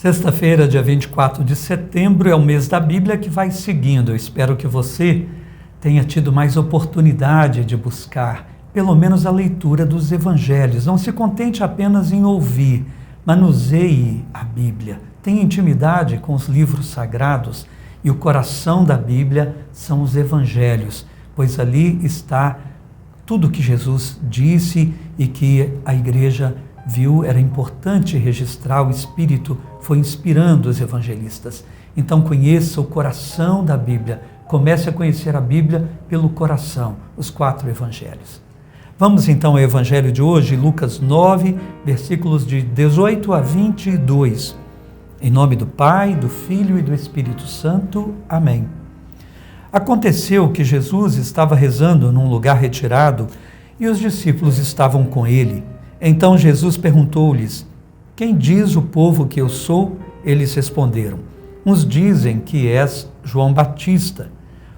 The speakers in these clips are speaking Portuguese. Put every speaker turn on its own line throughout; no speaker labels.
Sexta-feira, dia 24 de setembro, é o mês da Bíblia que vai seguindo. Eu espero que você tenha tido mais oportunidade de buscar, pelo menos, a leitura dos evangelhos. Não se contente apenas em ouvir, manuseie a Bíblia. Tenha intimidade com os livros sagrados e o coração da Bíblia são os evangelhos, pois ali está tudo que Jesus disse e que a igreja viu era importante registrar. O Espírito foi inspirando os evangelistas. Então conheça o coração da Bíblia. Comece a conhecer a Bíblia pelo coração, os 4 evangelhos. Vamos então ao evangelho de hoje, Lucas 9, versículos de 18 a 22. Em nome do Pai, do Filho e do Espírito Santo. Amém. Aconteceu que Jesus estava rezando num lugar retirado e os discípulos estavam com ele. Então Jesus perguntou-lhes: quem diz o povo que eu sou? Eles responderam: uns dizem que és João Batista,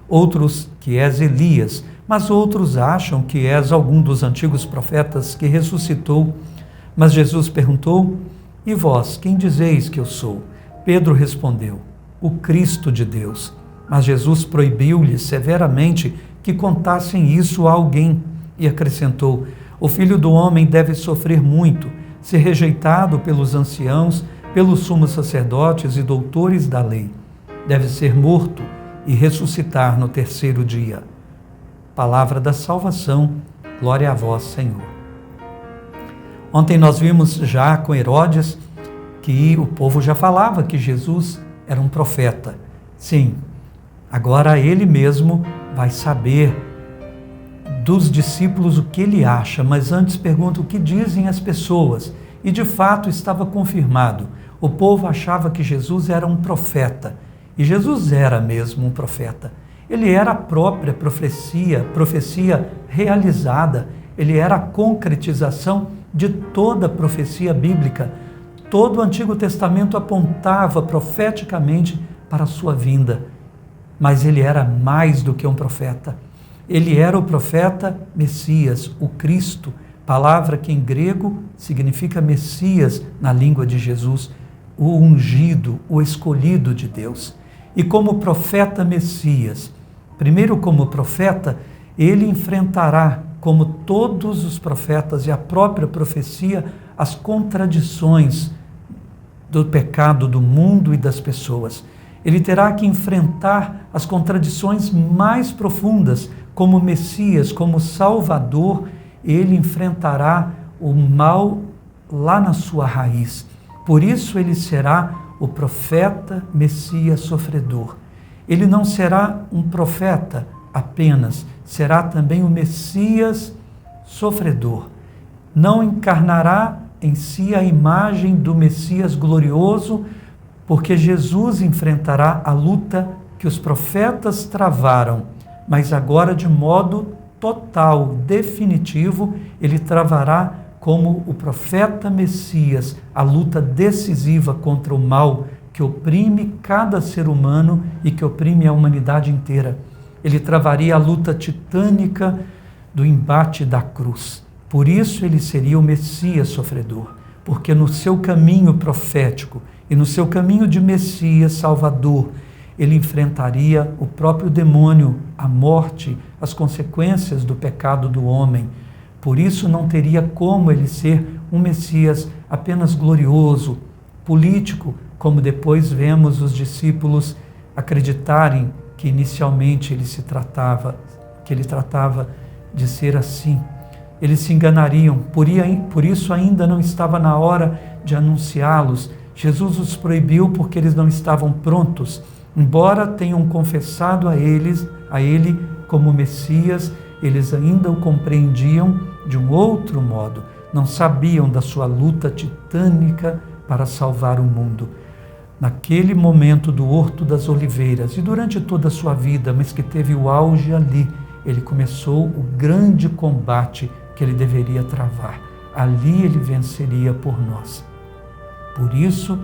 outros que és Elias, mas outros acham que és algum dos antigos profetas que ressuscitou. Mas Jesus perguntou: e vós, quem dizeis que eu sou? Pedro respondeu: o Cristo de Deus. Mas Jesus proibiu-lhes severamente que contassem isso a alguém e acrescentou: o Filho do Homem deve sofrer muito, ser rejeitado pelos anciãos, pelos sumos sacerdotes e doutores da lei. Deve ser morto e ressuscitar no 3º dia. Palavra da salvação, glória a vós, Senhor. Ontem nós vimos já com Herodes que o povo já falava que Jesus era um profeta. Sim, agora ele mesmo vai saber dos discípulos o que ele acha, mas antes pergunta o que dizem as pessoas. E de fato estava confirmado. O povo achava que Jesus era um profeta. E Jesus era mesmo um profeta. Ele era a própria profecia realizada. Ele era a concretização de toda a profecia bíblica. Todo o Antigo Testamento apontava profeticamente para a sua vinda. Mas ele era mais do que um profeta. Ele era o profeta Messias, o Cristo, palavra que em grego significa Messias na língua de Jesus, o ungido, o escolhido de Deus. E como profeta Messias, primeiro como profeta, ele enfrentará, como todos os profetas e a própria profecia, as contradições do pecado do mundo e das pessoas. Ele terá que enfrentar as contradições mais profundas. Como Messias, como Salvador, ele enfrentará o mal lá na sua raiz. Por isso ele será o profeta Messias sofredor. Ele não será um profeta apenas, será também o Messias sofredor. Não encarnará em si a imagem do Messias glorioso, porque Jesus enfrentará a luta que os profetas travaram, mas agora de modo total, definitivo, ele travará como o profeta Messias a luta decisiva contra o mal que oprime cada ser humano e que oprime a humanidade inteira. Ele travaria a luta titânica do embate da cruz. Por isso ele seria o Messias sofredor, porque no seu caminho profético e no seu caminho de Messias Salvador, ele enfrentaria o próprio demônio, a morte, as consequências do pecado do homem. Por isso não teria como ele ser um Messias apenas glorioso, político, como depois vemos os discípulos acreditarem que inicialmente ele tratava de ser assim. Eles se enganariam, por isso ainda não estava na hora de anunciá-los. Jesus os proibiu porque eles não estavam prontos. Embora tenham confessado a ele como Messias, eles ainda o compreendiam de um outro modo. Não sabiam da sua luta titânica para salvar o mundo. Naquele momento do Horto das Oliveiras e durante toda a sua vida, mas que teve o auge ali, ele começou o grande combate que ele deveria travar. Ali ele venceria por nós. Por isso,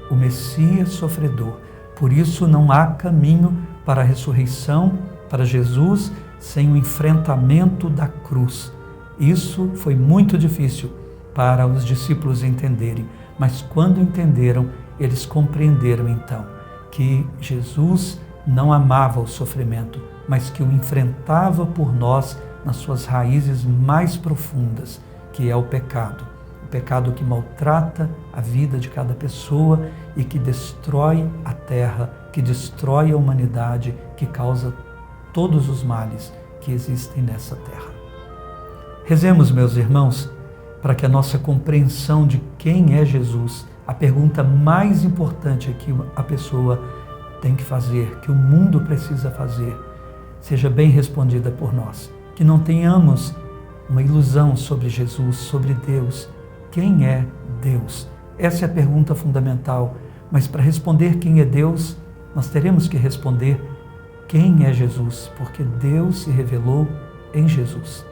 o Messias sofredor. Por isso não há caminho para a ressurreição, para Jesus, sem o enfrentamento da cruz. Isso foi muito difícil para os discípulos entenderem, mas quando entenderam, eles compreenderam então que Jesus não amava o sofrimento, mas que o enfrentava por nós nas suas raízes mais profundas, que é o pecado que maltrata a vida de cada pessoa e que destrói a terra, que destrói a humanidade, que causa todos os males que existem nessa terra. Rezemos, meus irmãos, para que a nossa compreensão de quem é Jesus, a pergunta mais importante que a pessoa tem que fazer, que o mundo precisa fazer, seja bem respondida por nós. Que não tenhamos uma ilusão sobre Jesus, sobre Deus. Quem é Deus? Essa é a pergunta fundamental. Mas para responder quem é Deus, nós teremos que responder quem é Jesus, porque Deus se revelou em Jesus.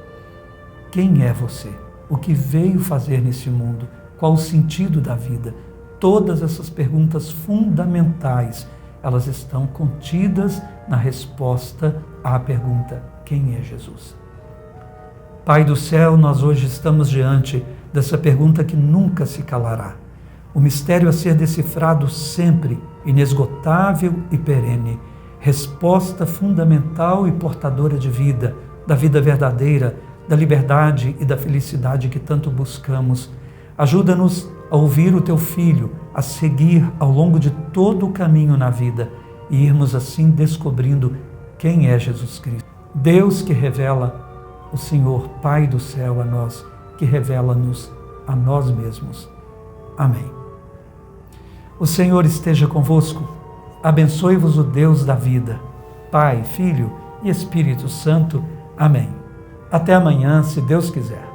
Quem é você? O que veio fazer nesse mundo? Qual o sentido da vida? Todas essas perguntas fundamentais, elas estão contidas na resposta à pergunta: quem é Jesus? Pai do céu, nós hoje estamos diante dessa pergunta que nunca se calará. O mistério a ser decifrado sempre, inesgotável e perene. Resposta fundamental e portadora de vida, da vida verdadeira, da liberdade e da felicidade que tanto buscamos. Ajuda-nos a ouvir o Teu Filho, a seguir ao longo de todo o caminho na vida e irmos assim descobrindo quem é Jesus Cristo. Deus que revela o Senhor, Pai do céu, a nós, que revela-nos a nós mesmos. Amém. O Senhor esteja convosco. Abençoe-vos o Deus da vida, Pai, Filho e Espírito Santo. Amém. Até amanhã, se Deus quiser.